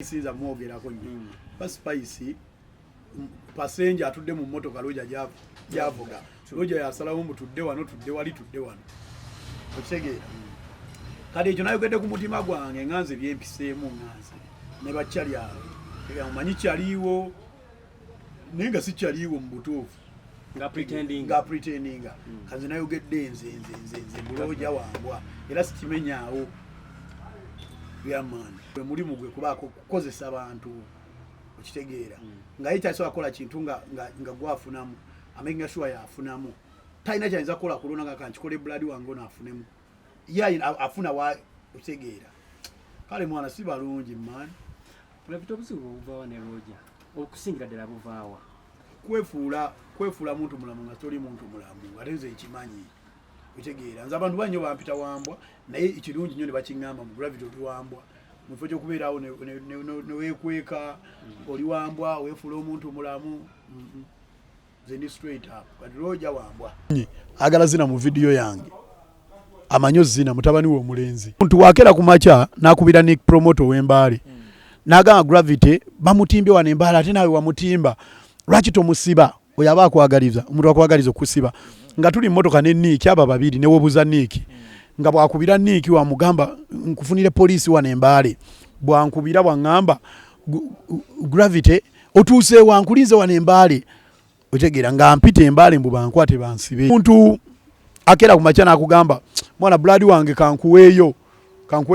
Sinza mwogerako nnyo Spice passenger atudde mu mmotoka Lwaki javuga Lwaki yasalawo mbu tudde wano tudde wali tudde wano okitegeera kale ekyo nayogedde ku mutima gwange nganze byempiseemu nganze ne bakyali awo omanyi kyaliwo naye nga si kyaliwo mu butuufu nga pretendinga kanze nayogedde nze Lwaki wambwa era sikimenyaawo byamani mulimu gwe kubaako kukozesa abantu okitegeera nga yitasobola kola kintu nga gwafunamu amaking sure yafunamu talina kyayinza kukola kulona nga kankikole blood wange ono afunemu ye afuna wa okitegeera kale mwana si balungi mani olabita obuzibu obuvaawa ne Lwaki okusingira ddala buvaawa kwefuula muntu mulamu nga toli muntu mulamu ate nze ekimanyi okitegeera nze abantu banyo bampita wambwa naye ekirungi nnyo ne bakiŋŋamba mu gravity oli wambwa mu kifo ky'okubeerawo ne weekweka oli wambwa weefuula omuntu mulamu nze ndi straight up kati Lwaki wambwa agala zina mu vidiyo yange amanyo zina mutabani we omulenzi muntu wakera ku makya n'akubira Nick promoter w'Embaale n'agamba gravity bamutimbye wano Embaale ate naawe wamutimba lwaki tomusiba oyo aba akwagaliza omuntu akwagaliza okusiba nga tuli mmotoka ne Nick aba babiri ne wobuza Nick nga bwakubira Nick wamugamba nkufunire poliisi wano Embaale bwankubira bwangamba gravity otuuse wankulinze wano Embaale otegeera nga mpita Embaale mbu bankwate bansibe muntu akera ku makya n'akugamba mwana blood wange kankuweeyo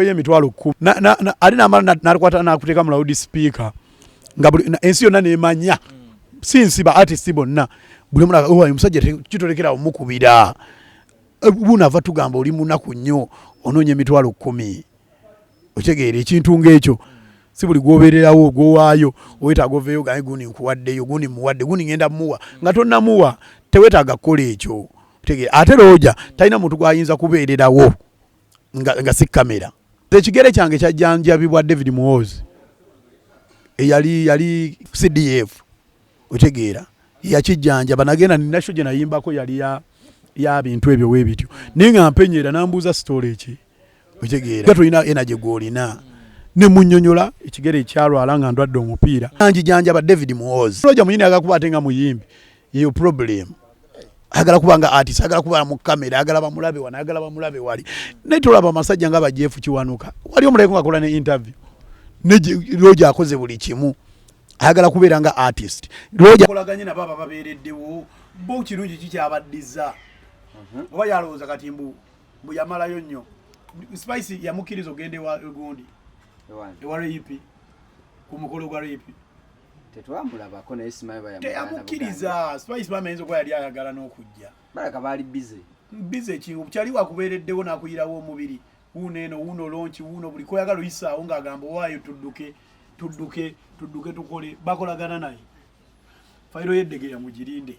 emitwalo 10 ali n'amala n'akwata n'akuteeka mu loud speaker nga ensi yonna n'emanya sinsiba artist bonna buli muna omusajja kitolekera omukubira bunava tugamba oli munaku nnyo ononye emitwalo 10 okitegeera ekintu ng'ekyo si buli gwobeererawo gwowaayo owetaaga oveeyo gaye guni nkuwaddeyo guni muwadde guni ngenda muwa nga tonnamuwa tewetaaga kukola ekyo okitegeera ate Lwaki talina muntu gwayinza kubeererawo nga si kamera ekigere kyange kyajjanjabibwa David Muhoozi yali CDF okitegeera yakijjanjaba nagenda ninasho gye nayimbako yali ya bintu ebyo weebityo naye nga mpenyera nambuuza story ki okitegeera tolina energy gw'olina ne munnyonnyola ekigere ekyalwala nga ndwadde omupiira anjijjanjaba David Muhoozi Lwaki munyini agakuba ate nga muyimbi yeyo problem agala kuba nga artist agala kuba mu kamera agala bamulabe wana agala bamulabe wali naye tolaba amasajja nga bajeefu kiwanuka wali omuleko ngakola ne interview ne Lwaki akoze buli kimu agala kubeera nga artist Lwaki akolaganye na baba babeereddewo bo kirungi kikyabaddiza oba yalowooza kati mbu yamalayo nnyo Spice yamukkiriza ogende gundi ewa rape ku mukolo gwa rape tetwamulabako naye simanyi teyamukkiriza Spice bamenyeza okuba yali ayagala n'okujja balaka baali bize kyali wakubeereddewo n'akuyirawo omubiri wuuno lonchi wuuno buli koyagala oyisaawo ng'agamba owaayo tudduke tukole bakolagana naye fayiro yeddegeya mugirinde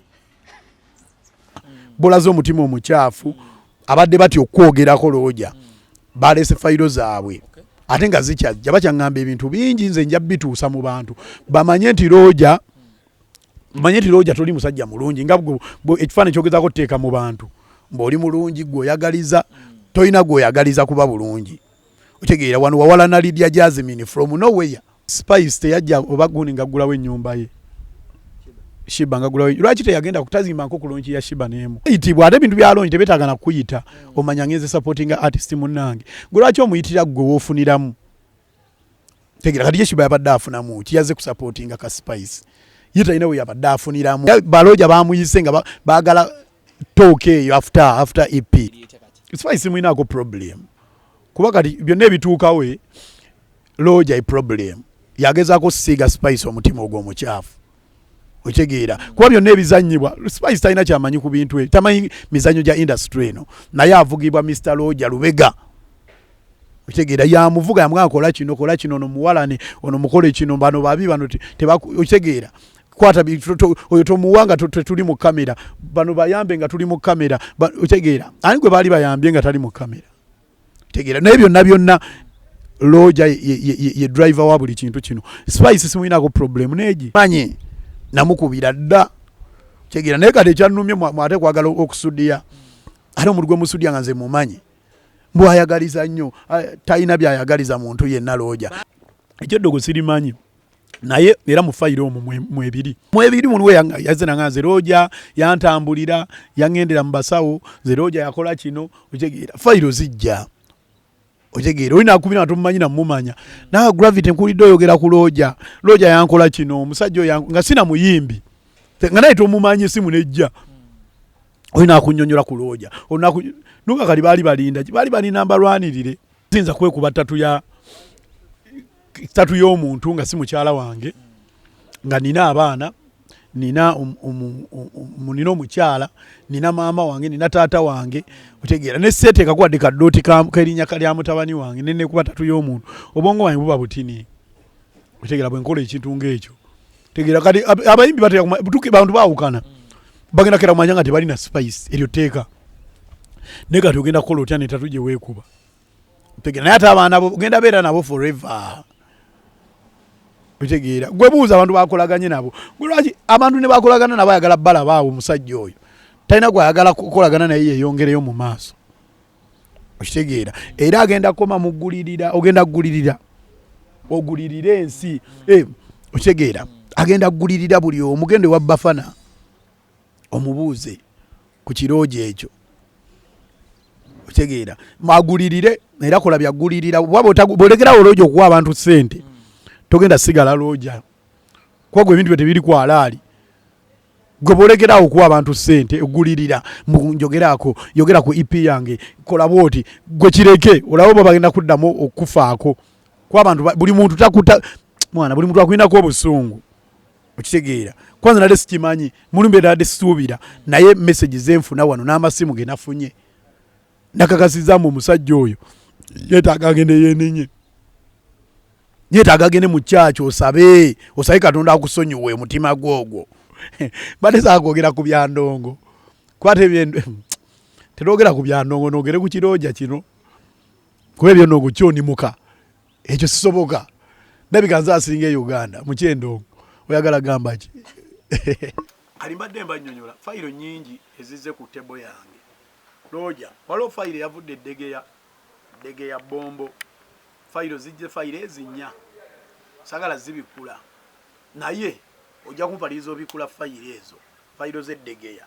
bolaze omutima omukyafu abadde batya okwogerako Lwaki balese fayiro zaabwe ate nga zikyajja bakyaŋŋamba ebintu bingi nze nja bituusa mu bantu bamanye nti Lwaki toli musajja mulungi nga ekifaananyi kyogezaako tteeka mu bantu mb'oli mulungi gweoyagaliza tolina gweoyagaliza kuba bulungi okitegeera wano wawala na Lydia Jasmine from nowhere Spice teyajja oba gundi ngaggulawo ennyumba ye Shiba ngagulawo Lwaki teyagenda kutazimba nko kulungi ya Shiba n'emu itibwa ate bintu bya longi tebetaaga na kuyita omanya ngeze supporting artist munnange Lwaki omuyitira gwe woofuniramu tegeera kati ye Shiba yabadde afunamu kiyaze ku supporting ka Spice ye talina we yabadde afuniramu Lwaki baamuyise nga baagala talk eyo after EP Spice mwinaako problem kuba kati byonna ebituukawe Lwaki problem yagezaako siga Spice omutima ogw'omukyafu okitegeera kuba byonna ebizannyibwa Spice talina kyamanyi ku bintu tamanyi mizannyo gya industry eno naye avugibwa Mr. Lwaki Lubega okitegeera yamuvuga yamugamba kola kino ono muwalane ono mukole kino bano babi bano okitegeera kwata oyo tomuwa nga tuli mu kamera bano bayambe nga tuli mu kamera okitegeera ani gwe baali bayambye nga tali mu kamera okitegeera naye byonna Lwaki ye driver wa buli kintu kino Spice simuyinako problem neegi manyi namukubira dda kyegira naye kati ekyannumye mwate kwagala okusudiya ate omuntu gwe musudiya nga nze mumanyi mbwayagaliza nnyo talina byayagaliza muntu yenna Lwaki ekyeddogo sirimanyi naye era mu fayiro omwo mwebiri muliwo yazina nze Lwaki yantambulira yaŋŋendera mu basawo nze Lwaki yakola kino otegeera fayiro zijja otegeera olina akubira nga tomumanyi namumanya nawe gravity nkulidde oyogera ku Lwaki yankola kino omusajja oyo nga sina muyimbi nga naye tomumanyi simu nejja olina akunnyonnyola ku Lwaki nuka kali baali balinda mbalwanirire sinza kwekuba tatu y'omuntu nga si mukyala wange nga nina abaana nina nina omukyala nina maama wange nina taata wange otegeera ne seeteeka kwadde kaddooti kerinnya kalya mutabani wange nenekuba tatu y'omuntu obwongo wange buba butini otegeera bwe nkola ekintu ng'ekyo tegeera kati abayimbi bantu baawukana bagenda kera kumanya nga tebalina spice eryo tteeka naye kati ogenda kukola otya ne tatu gye weekuba otegeera naye ate abaana bo ogenda beera nabo forever otegeera gwe buuza abantu bakolaganye nabo Lwaki abantu ne bakolagana nabo ayagala balaba awo omusajja oyo talina gwayagala kukolagana naye yeyongereyo mu maaso okitegeera era agenda koma mu ggulirira ogenda ggulirira ogulirira ensi okitegeera agenda ggulirira buli omugende wa bafana omubuuze ku kiroogi ekyo okitegeera magulirire era kola byaggulirira bwolekerawo Lwaki okuwa abantu ssente togenda sigala Lwaki kuba gwe ebintu bye tebiri ku halaali gwe bwolekerawo okuwa abantu ssente ogulirira njogerako yogera ku EP yange kola bwoti gwe kireke olabo bo bagenda kuddamu okufaako kuba abantu buli muntu akulinako obusungu okitegeera kwanza nade sikimanyi mulumbe nade sisuubira naye message zenfuna wano n'amasimu ge nafunye nakakasizaamu omusajja oyo yeetaaga agende yenenye yeetaaga agende mu kyaki osabe Katonda akusonyiwe omutima gwogwo bade saakwogera ku byandongo kuba terogera ku byandongo noogere ku kirooja kino kuba ebyo ndongo kyonimuka ekyo sisoboka nabiganza asinga e Uganda mu kyendongo oyagala gamba ki alimbadde mbannyonnyola fayiro nnyingi ezizze ku tebo yange Lwaki waliwo fayiro yavudde Eddegeya Bombo fayiro zijje fayiro ezinnya sagala zibikula naye ojja kumpaliriza obikula fayiro z'Eddegeya